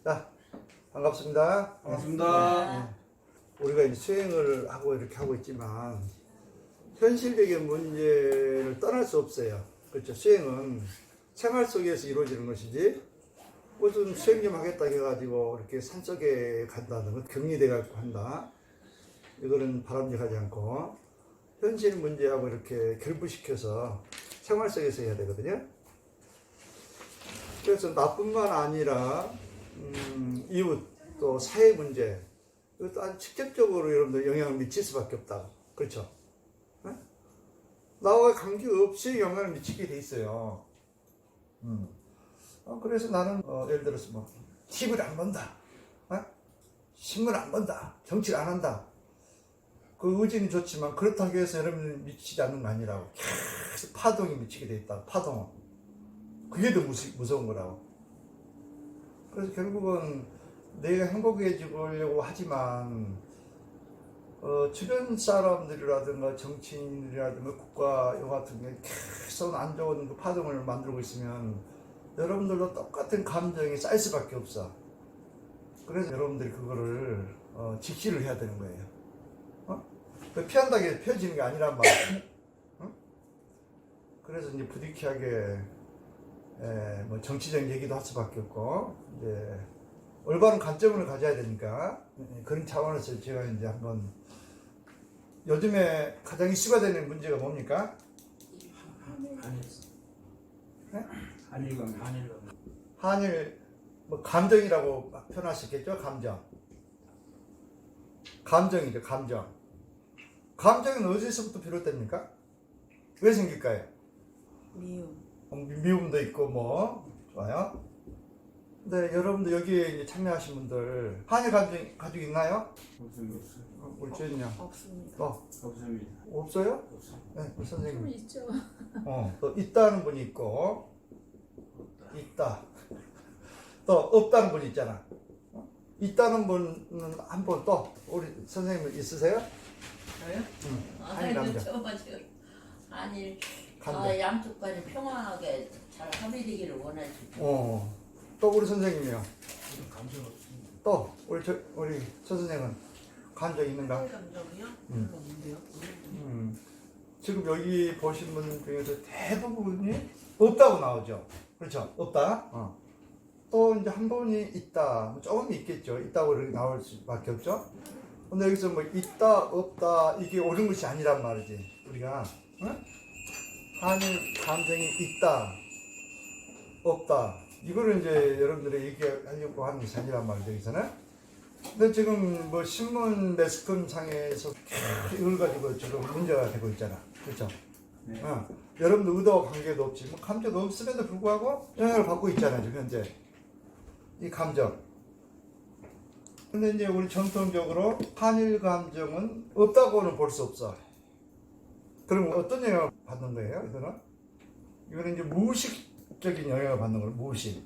자, 반갑습니다. 반갑습니다. 네. 우리가 이제 수행을 하고 이렇게 하고 있지만 현실적인 문제를 떠날 수 없어요. 그렇죠? 수행은 생활 속에서 이루어지는 것이지 무슨 수행 좀 하겠다 해가지고 이렇게 산속에 간다든가 격리돼 갖고 한다. 이거는 바람직하지 않고 현실 문제하고 이렇게 결부시켜서 생활 속에서 해야 되거든요. 그래서 나뿐만 아니라 이웃 또 사회 문제 이것도 아주 직접적으로 여러분들 영향을 미칠 수밖에 없다고. 그렇죠? 네? 나와 관계없이 영향을 미치게 돼 있어요. 그래서 나는 예를 들어서 뭐 TV를 안 본다, 신문 안 본다, 정치를 안 한다. 그 의지는 좋지만 그렇다고 해서 여러분들 미치지 않는 거 아니라고. 계속 파동이 미치게 돼 있다. 파동은 그게 더 무서운 거라고. 그래서 결국은 내가 행복해지려고 하지만 주변 사람들이라든가 정치인이라든가 국가 요 같은 게 계속 안 좋은 그 파동을 만들고 있으면 여러분들도 똑같은 감정이 쌓일 수밖에 없어. 그래서 여러분들이 그거를 직시를 해야 되는 거예요. 피한다고 해서 펴지는 게 아니란 말이에요. 그래서 이제 부득이하게 뭐 정치적 얘기도 할 수밖에 없고 이제 올바른 관점을 가져야 되니까 그런 차원에서 제가 이제 한번 요즘에 가장 이슈가 되는 문제가 뭡니까? 한일 뭐 감정이라고 표현할 수 있겠죠? 감정이죠. 감정은 어디서부터 비롯됩니까? 왜 생길까요? 미움도 있고 뭐 좋아요. 근데 여러분들 여기에 이제 참여하신 분들 한일 감정 가지고 있나요? 없습니다. 우리 주인요? 없습니다. 없습니다. 없어요? 네, 우리 선생님. 좀 있죠. 또 있다는 분이 있고 있다. 또 없다는 분이 있잖아. 있다는 분은 한 분 또 우리 선생님 있으세요? 저요? 한일 감정. 한일 감정. 양쪽 간이 평화하게 잘 합의되기를 원하지. 또 우리 선생님이요. 감정 없습니다. 또 우리 서 선생은 감정 있는가? 감정이요? 별로 없는데요. 지금 여기 보신 분 중에서 대부분이 없다고 나오죠. 그렇죠? 없다. 또 이제 한 분이 있다. 조금 있겠죠. 있다고 이렇게 나올 수밖에 없죠. 근데 여기서 뭐 있다, 없다 이게 옳은 것이 아니란 말이지. 우리가 한일 감정이 있다, 없다. 이거를 이제 여러분들이 얘기하려고 하는 것이 아니란 말이죠. 여기서는. 근데 지금 뭐 신문 매스컴 상에서 이걸 가지고 지금 문제가 되고 있잖아. 그렇죠? 네. 여러분들 의도와 관계도 없지. 뭐 감정도 없음에도 불구하고 영향을 받고 있잖아요. 지금 현재. 이 감정. 근데 이제 우리 전통적으로 한일 감정은 없다고는 볼 수 없어. 그럼 어떤 영향을 받는 거예요? 이거는 이제 무의식적인 영향을 받는 거예요. 무의식.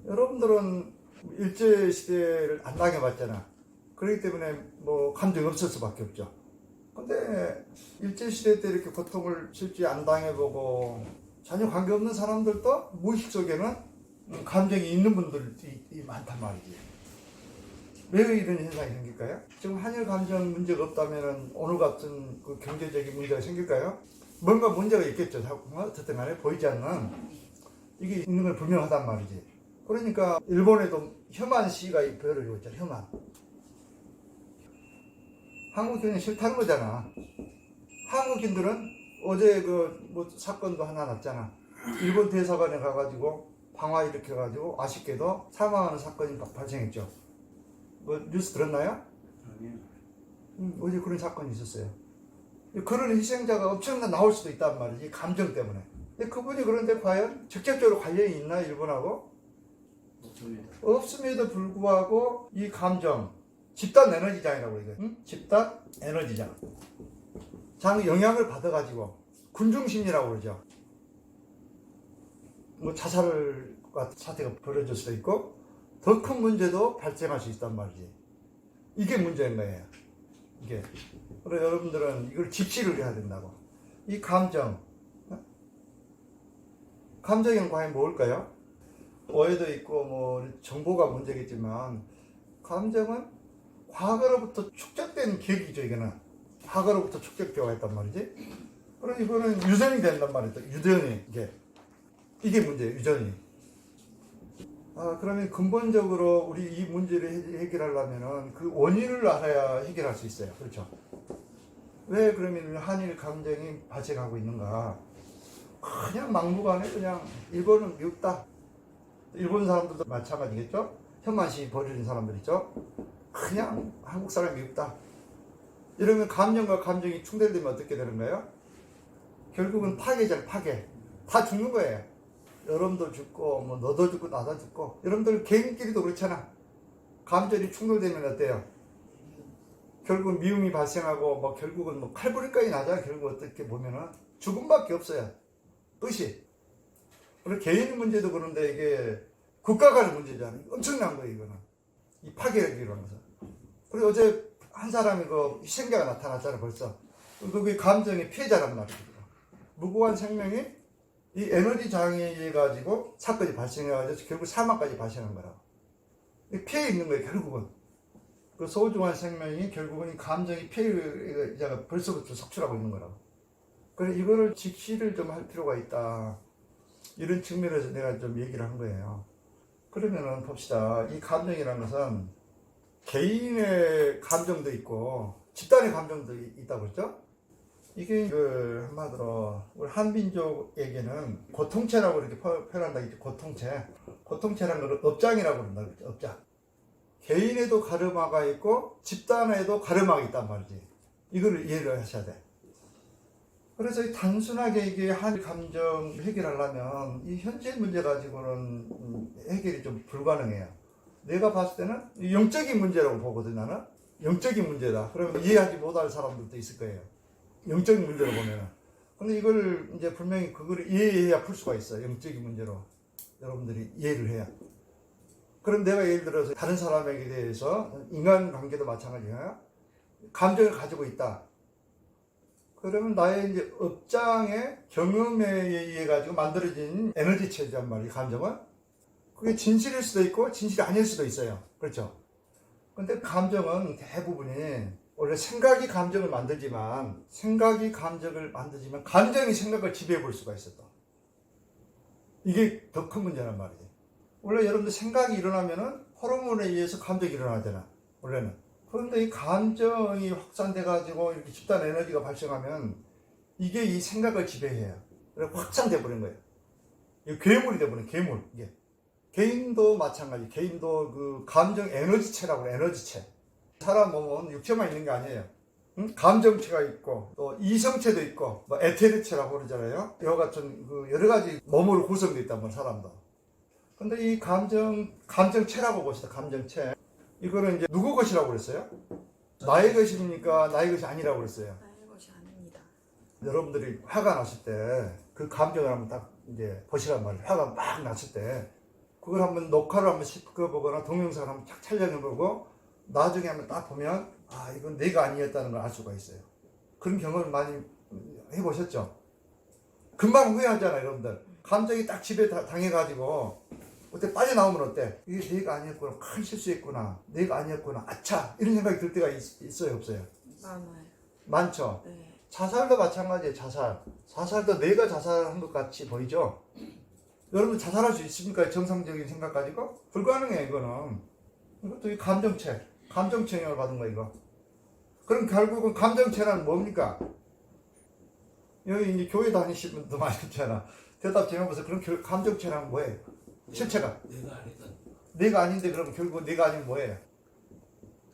여러분들은 일제 시대를 안 당해봤잖아. 그렇기 때문에 뭐 감정이 없을 수밖에 없죠. 근데 일제 시대 때 이렇게 고통을 실제 안 당해보고 전혀 관계없는 사람들도 무의식 속에는 감정이 있는 분들이 많단 말이지. 왜 이런 현상이 생길까요? 지금 한일 감정 문제가 없다면 오늘 같은 그 경제적인 문제가 생길까요? 뭔가 문제가 있겠죠. 어쨌든 간에 보이지 않는 이게 있는 건 분명하단 말이지. 그러니까 일본에도 혐한 시위가 벌어지고 있잖아. 혐한. 한국인은 싫다는 거잖아. 한국인들은 어제 그 뭐 사건도 하나 났잖아. 일본 대사관에 가가지고 방화 일으켜가지고 아쉽게도 사망하는 사건이 발생했죠. 뭐 뉴스 들었나요? 아니요. 어제 그런 사건이 있었어요. 그런 희생자가 엄청나 나올 수도 있단 말이지. 감정 때문에. 근데 그분이 그런데 과연 직접적으로 관련이 있나 일본하고? 없습니다. 없음에도 불구하고 이 감정 집단 에너지장이라고 이게. 집단 에너지장. 장 영향을 받아가지고 군중심리라고 그러죠. 뭐 자살과 사태가 벌어질 수도 있고 더 큰 문제도 발생할 수 있단 말이지. 이게 문제인 거예요. 이게. 그래서 여러분들은 이걸 직시를 해야 된다고. 이 감정이 과연 뭘까요? 오해도 있고 뭐 정보가 문제겠지만 감정은 과거로부터 축적된 기억이죠. 이거는 과거로부터 축적되어 왔단 말이지. 그럼 이거는 유전이 된단 말이죠. 유전이 이게 문제예요. 유전이. 그러면 근본적으로 우리 이 문제를 해결하려면은 그 원인을 알아야 해결할 수 있어요. 그렇죠? 왜 그러면 한일 감정이 발생하고 있는가? 그냥 막무가내 그냥 일본은 미흡다. 일본 사람들도 마찬가지겠죠? 혐한시 벌이는 사람들 있죠? 그냥 한국 사람이 미흡다. 이러면 감정과 감정이 충돌되면 어떻게 되는 거예요? 결국은 파괴잖아요. 파괴. 다 죽는 거예요. 여러분도 죽고 뭐 너도 죽고 나도 죽고. 여러분들 개인끼리도 그렇잖아. 감정이 충돌되면 어때요? 결국은 미움이 발생하고 뭐 결국은 뭐 칼부림까지 나잖아. 결국 어떻게 보면은 죽음밖에 없어요. 뜻이. 그리고 개인 문제도 그런데 이게 국가 간의 문제잖아요. 엄청난 거예요. 이거는 이 파괴력이라는 것은. 그리고 어제 한 사람이 그 희생자가 나타났잖아. 벌써 그게 감정의 피해자란 말이에요. 무고한 생명이 이 에너지 장애에 의해 가지고 사건이 발생해가지고 결국 사망까지 발생한 거라고. 피해 있는 거예요. 결국은 그 소중한 생명이 결국은 이 감정이 피해자가 벌써부터 속출하고 있는 거라고. 그래서 이거를 직시를 좀 할 필요가 있다. 이런 측면에서 내가 좀 얘기를 한 거예요. 그러면은 봅시다. 이 감정이라는 것은 개인의 감정도 있고 집단의 감정도 있다고 그랬죠? 이게 그 한마디로 우리 한민족에게는 고통체라고 이렇게 표현한다. 고통체. 고통체라는 걸 업장이라고 그런다. 업장. 개인에도 가르마가 있고 집단에도 가르마가 있단 말이지. 이걸 이해를 하셔야 돼. 그래서 단순하게 이게 한 감정 해결하려면 이 현재 문제 가지고는 해결이 좀 불가능해요. 내가 봤을 때는 영적인 문제라고 보거든. 나는 영적인 문제다. 그러면 이해하지 못할 사람들도 있을 거예요. 영적인 문제로 보면은. 근데 이걸 이제 분명히 그걸 이해해야 풀 수가 있어요. 영적인 문제로 여러분들이 이해를 해야. 그럼 내가 예를 들어서 다른 사람에게 대해서 인간관계도 마찬가지예요. 감정을 가지고 있다. 그러면 나의 이제 업장의 경험에 의해 가지고 만들어진 에너지체란 말이에요. 감정은. 그게 진실일 수도 있고 진실이 아닐 수도 있어요. 그렇죠? 근데 감정은 대부분이 원래 생각이 감정을 만들지만 감정이 생각을 지배해 볼 수가 있어. 또. 이게 더 큰 문제란 말이에요. 원래 여러분들 생각이 일어나면은 호르몬에 의해서 감정이 일어나잖아. 원래는. 그런데 이 감정이 확산돼 가지고 이렇게 집단 에너지가 발생하면 이게 이 생각을 지배해요. 그래서 확산돼 버린 거예요. 이게 괴물이 돼 버린 괴물. 이게. 개인도 마찬가지. 개인도 그 감정 에너지체라고 해요. 에너지체. 사람 몸은 육체만 있는 게 아니에요. 응? 감정체가 있고 또 이성체도 있고 뭐 에테르체라고 그러잖아요. 이와 같은 그 여러 가지 몸으로 구성되어 있단 말이에요. 사람도. 근데 이 감정체라고 봅시다. 감정체. 이거는 이제 누구 것이라고 그랬어요? 나의 것입니까? 나의 것이 아니라고 그랬어요. 나의 것이 아닙니다. 여러분들이 화가 났을 때 그 감정을 한번 딱 이제 보시란 말이에요. 화가 막 났을 때 그걸 한번 녹화를 한번 시켜보거나 동영상을 한번 쫙 촬영해보고 나중에 한번 딱 보면 이건 내가 아니었다는 걸 알 수가 있어요. 그런 경험을 많이 해보셨죠? 금방 후회하잖아요. 여러분들. 감정이 딱 집에 당해가지고 그때 빠져나오면 어때? 이게 내가 아니었구나. 큰 실수했구나. 내가 아니었구나. 아차! 이런 생각이 들 때가 있어요? 없어요? 많아요. 많죠? 네. 자살도 마찬가지예요. 자살도 내가 자살한 것 같이 보이죠? 여러분 자살할 수 있습니까? 정상적인 생각 가지고? 불가능해. 이거는. 이것도 이 감정체 영향을 받은 거야. 이거. 그럼 결국은 감정체란 뭡니까? 여기 이제 교회 다니시는 분도 많이 있잖아. 대답 좀 해보세요. 그럼 감정체란 뭐예요? 실체가. 내가 아닌데 그럼 결국 내가 아니면 뭐예요?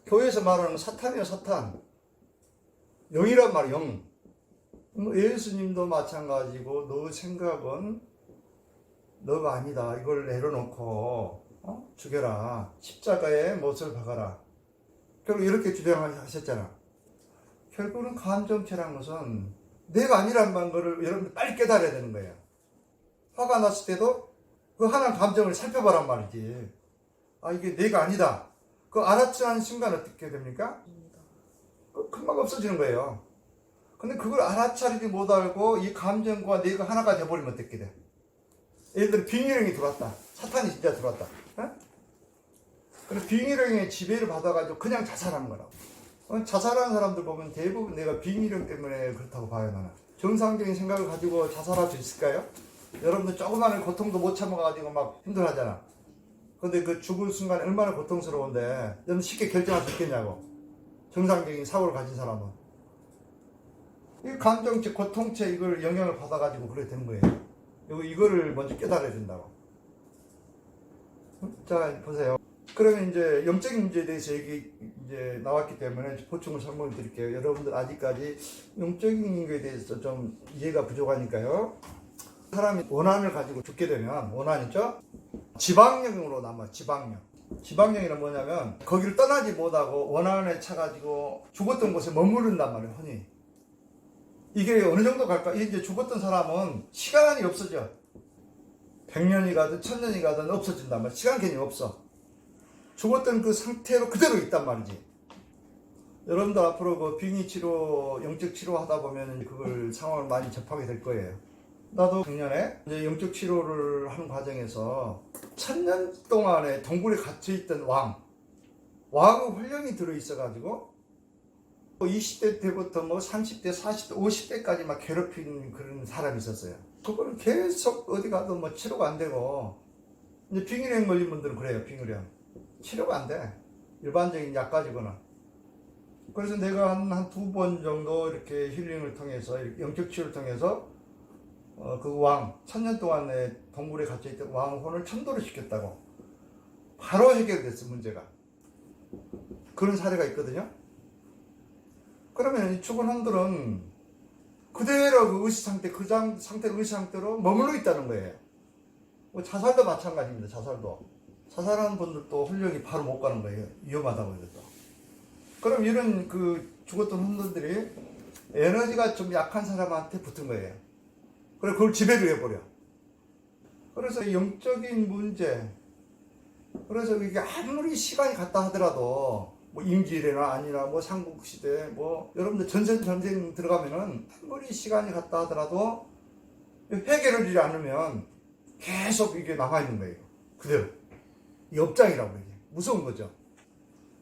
교회에서 말하는 사탄이에요. 사탄. 영이란 말이에요. 영. 예수님도 마찬가지고 너 생각은 너가 아니다. 이걸 내려놓고 죽여라. 십자가에 못을 박아라. 결국 이렇게 주장하셨잖아. 결국은 감정체란 것은 내가 아니란 거를 여러분들 빨리 깨달아야 되는 거예요. 화가 났을 때도 그 하나의 감정을 살펴보란 말이지. 이게 내가 아니다. 그 알아차리는 순간 어떻게 됩니까? 금방 없어지는 거예요. 근데 그걸 알아차리지 못하고 이 감정과 내가 하나가 돼버리면 어떻게 돼? 예를 들어 빙의령이 들어왔다. 사탄이 진짜 들어왔다. 그래서 빙의령의 지배를 받아가지고 그냥 자살하는 거라고. 자살하는 사람들 보면 대부분 내가 빙의령 때문에 그렇다고 봐요, 나는. 정상적인 생각을 가지고 자살할 수 있을까요? 여러분들 조그마한 고통도 못 참아가지고 막 힘들어하잖아. 근데 그 죽을 순간 얼마나 고통스러운데 여러분 쉽게 결정할 수 있겠냐고. 정상적인 사고를 가진 사람은. 이 감정체, 고통체 이걸 영향을 받아가지고 그렇게 되는 거예요. 이거를 먼저 깨달아야 된다고. 자, 보세요. 그러면 이제 영적인 문제에 대해서 얘기 이제 나왔기 때문에 보충을 설명을 드릴게요. 여러분들 아직까지 영적인 거에 대해서 좀 이해가 부족하니까요. 사람이 원한을 가지고 죽게 되면, 원한이죠? 지방령으로 남아, 지방령. 지방령이란 뭐냐면 거기를 떠나지 못하고 원한에 차가지고 죽었던 곳에 머무른단 말이에요, 흔히. 이게 어느 정도 갈까? 이제 죽었던 사람은 시간이 없어져. 100년이 가든 1000년이 가든 없어진단 말이야. 시간 개념이 없어. 죽었던 그 상태로 그대로 있단 말이지. 여러분들 앞으로 그 빙의 치료, 영적 치료 하다 보면 그걸 상황을 많이 접하게 될 거예요. 나도 작년에 이제 영적 치료를 하는 과정에서 1000년 동안에 동굴에 갇혀있던 왕의 훈련이 들어있어가지고 20대 때부터 뭐 30대, 40대, 50대까지 막 괴롭힌 그런 사람이 있었어요. 그거는 계속 어디 가도 뭐 치료가 안 되고, 이제 빙의령 걸린 분들은 그래요, 빙의령. 치료가 안 돼. 일반적인 약 가지고는. 그래서 내가 한 두 번 정도 이렇게 힐링을 통해서, 영적 치료를 통해서, 그 1000년 동안에 동굴에 갇혀있던 왕혼을 천도를 시켰다고. 바로 해결됐어, 문제가. 그런 사례가 있거든요. 그러면 이 죽은 혼들은 그대로 그 의식상태, 그 상태 의식상태로 머물러 있다는 거예요. 자살도 마찬가지입니다, 자살도. 자살하는 분들도 훈련이 바로 못 가는 거예요. 위험하다고 해서. 그럼 이런 그 죽었던 혼들이 에너지가 좀 약한 사람한테 붙은 거예요. 그래서 그걸 지배를 해버려. 그래서 영적인 문제, 그래서 이게 아무리 시간이 갔다 하더라도 뭐 임기례나 아니나 뭐 삼국시대 뭐 여러분들 전쟁 들어가면은 아무리 시간이 갔다 하더라도 해결을 하지 않으면 계속 이게 남아있는 거예요. 그대로. 이 업장이라고 이게 무서운 거죠.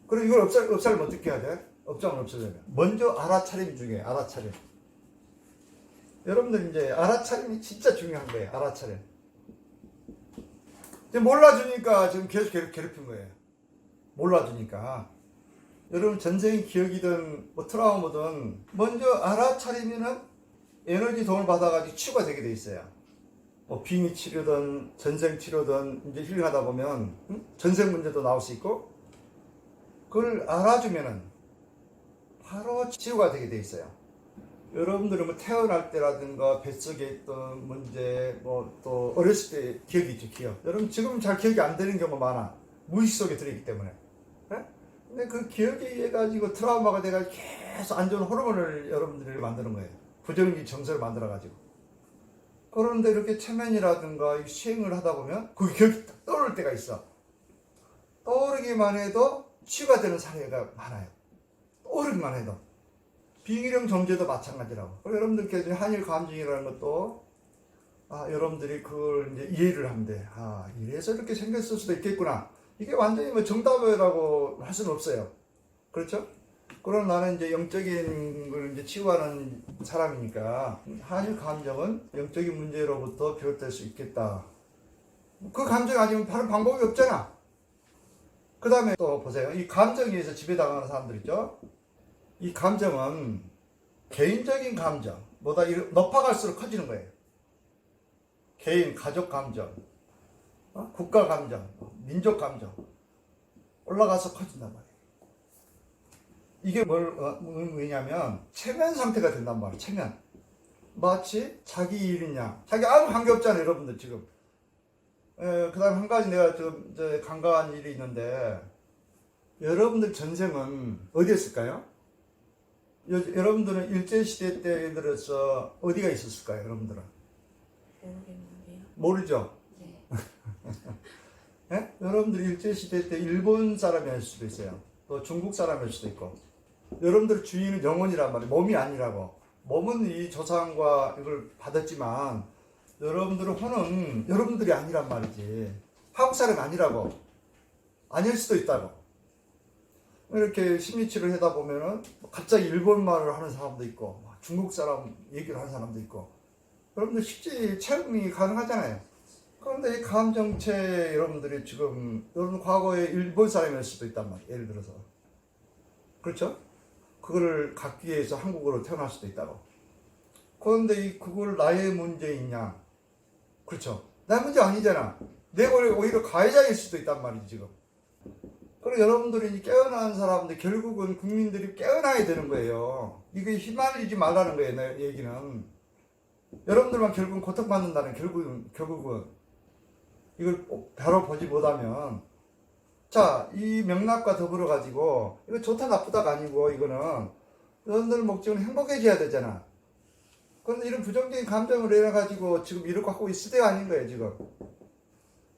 그리고 이걸 없애려면 어떻게 해야 돼? 업장을 없애려면 먼저 알아차림 중에 알아차림. 여러분들 이제 알아차림이 진짜 중요한 거예요. 알아차림. 이제 몰라주니까 지금 계속 괴롭힌 거예요. 몰라주니까. 여러분 전쟁 기억이든 뭐 트라우마든 먼저 알아차리면은 에너지 도움을 받아가지고 치유가 되게 돼 있어요. 뭐 빙의 치료든 전생 치료든 이제 힐링하다 보면 전생 문제도 나올 수 있고, 그걸 알아주면은 바로 치유가 되게 돼 있어요. 여러분들은 뭐 태어날 때라든가 뱃속에 있던 문제, 뭐 또 어렸을 때 기억이 있죠, 기억. 여러분 지금 잘 기억이 안 되는 경우가 많아. 무의식 속에 들어있기 때문에. 네? 근데 그 기억에 의해 가지고 트라우마가 돼가지고 계속 안 좋은 호르몬을 여러분들이 만드는 거예요. 부정기 정서를 만들어가지고. 그런데 이렇게 체면이라든가 수행을 하다 보면 그 기억이 떠오를 때가 있어. 떠오르기만 해도 치유가 되는 사례가 많아요. 떠오르기만 해도. 빙의령 정제도 마찬가지라고. 여러분들께서 한일 감정이라는 것도 여러분들이 그걸 이제 이해를 하면 돼. 이래서 이렇게 생겼을 수도 있겠구나. 이게 완전히 뭐 정답이라고 할 수는 없어요. 그렇죠? 그럼 나는 이제 영적인 걸 이제 치유하는 사람이니까 한일 감정은 영적인 문제로부터 비롯될 수 있겠다. 그 감정이 아니면 다른 방법이 없잖아. 그 다음에 또 보세요. 이 감정에 의해서 지배당하는 사람들 있죠? 이 감정은 개인적인 감정보다 높아갈수록 커지는 거예요. 개인, 가족 감정, 국가 감정, 민족 감정 올라가서 커진단 말이에요. 이게 뭐냐면 체면 상태가 된단 말이에요. 체면. 마치 자기 일인 양. 자기 아무 관계없잖아요, 여러분들 지금. 그 다음 한 가지 내가 좀 간과한 일이 있는데, 여러분들 전생은 어디였을까요? 여러분들은 일제시대 때 들어서 어디가 있었을까요, 여러분들은? 모르겠는데요. 모르죠? 네. 네? 여러분들이 일제시대 때 일본 사람이었을 수도 있어요. 또 중국 사람일 수도 있고. 여러분들 주인은 영혼이란 말이에요. 몸이 아니라고. 몸은 이 조상과 이걸 받았지만 여러분들은 혼은 여러분들이 아니란 말이지. 한국 사람이 아니라고. 아닐 수도 있다고. 이렇게 심리치료를 하다 보면은 갑자기 일본말을 하는 사람도 있고 중국 사람 얘기를 하는 사람도 있고 여러분들 실제 체험이 가능하잖아요. 그런데 이 감정체 여러분들이 지금 여러분 과거에 일본 사람일 수도 있단 말이에요. 예를 들어서 그렇죠? 그거를 갖기 위해서 한국으로 태어날 수도 있다고. 그런데 그걸 나의 문제이냐? 그렇죠? 나 문제 아니잖아. 내가 오히려 가해자일 수도 있단 말이지 지금. 그리고 여러분들이 깨어난 사람들 결국은 국민들이 깨어나야 되는 거예요. 이게 휘말리지 말라는 거예요. 내 얘기는. 여러분들만 결국은 고통받는다는 결국은 이걸 바로 보지 못하면 자, 이 맥락과 더불어 가지고 이거 좋다 나쁘다가 아니고 이거는 여러분들 목적은 행복해져야 되잖아. 그런데 이런 부정적인 감정을 내려 가지고 지금 이렇게 하고 있을 때가 아닌 거예요 지금.